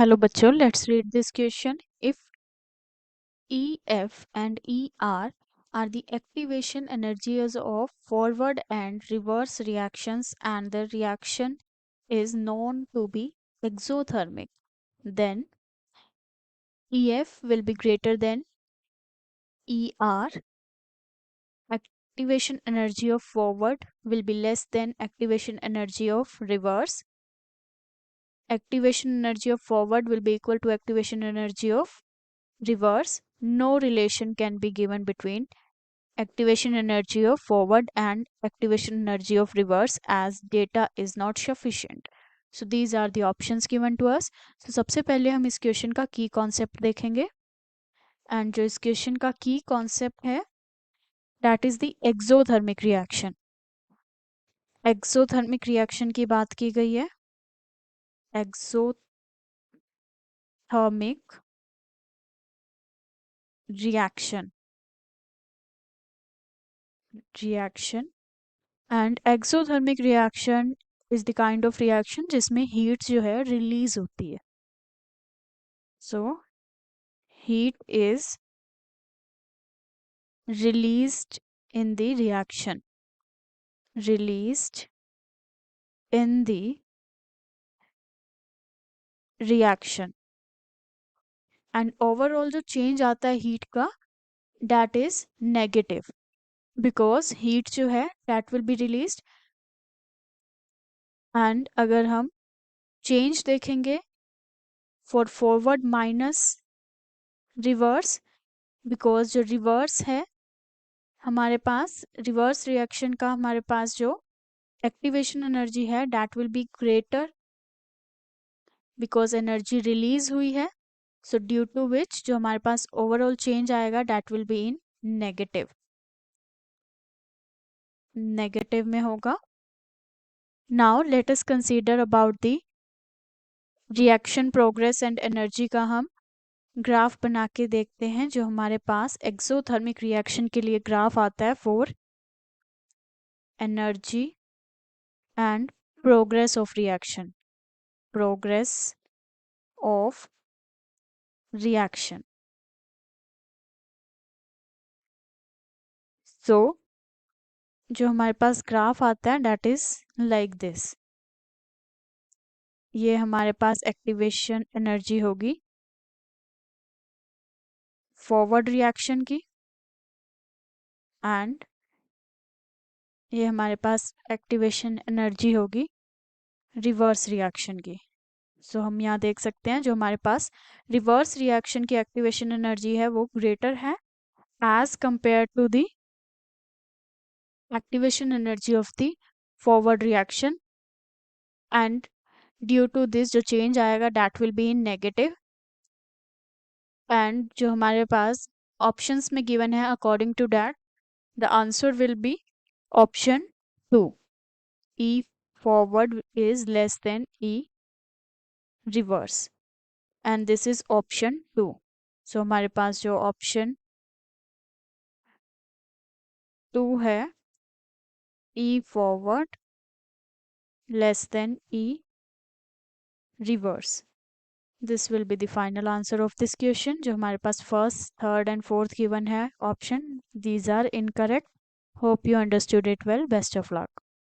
Hello बच्चों, let's read this question. If EF and ER are the activation energies of forward and reverse reactions and the reaction is known to be exothermic, then EF will be greater than ER. Activation energy of forward will be less than activation energy of reverse. Activation energy of forward will be equal to activation energy of reverse. No relation can be given between activation energy of forward and activation energy of reverse as data is not sufficient. So these are the options given to us. So सबसे पहले हम इस question का की concept देखेंगे and जो इस question का की कॉन्सेप्ट है that is the exothermic reaction. Exothermic reaction की बात की गई है. Exothermic reaction and exothermic reaction is the kind of reaction जिसमें हीट जो है रिलीज होती है. So heat is released in the reaction, released in the reaction and overall जो change आता है heat का that is negative because heat जो है that will be released. and अगर हम change देखेंगे for forward minus reverse because जो reverse है हमारे पास reverse reaction का हमारे पास जो activation energy है that will be greater because energy release हुई है. सो ड्यू टू विच जो हमारे पास ओवरऑल चेंज आएगा that will be in negative. Negative में होगा. Now let us consider about the reaction progress and energy का हम ग्राफ बना के देखते हैं. जो हमारे पास एक्सोथर्मिक रिएक्शन के लिए ग्राफ आता है for energy and progress of reaction. Progress of reaction. So जो हमारे पास ग्राफ आता है दैट इज लाइक दिस. ये हमारे पास एक्टिवेशन एनर्जी होगी फॉरवर्ड रिएक्शन की एंड ये हमारे पास एक्टिवेशन एनर्जी होगी रिवर्स रिएक्शन की. सो हम यहाँ देख सकते हैं जो हमारे पास रिवर्स रिएक्शन की एक्टिवेशन एनर्जी है वो ग्रेटर है as compared to the activation energy of the forward reaction and due to this जो चेंज आएगा that will be in negative. And जो हमारे पास ऑप्शंस में गिवन है according to that the answer will be option 2. E forward is less than E reverse and this is option 2. So हमारे पास जो option 2 है E forward less than E reverse. This will be the final answer of this question. जो हमारे पास first, third and fourth given है option, these are incorrect. Hope you understood it well. Best of luck.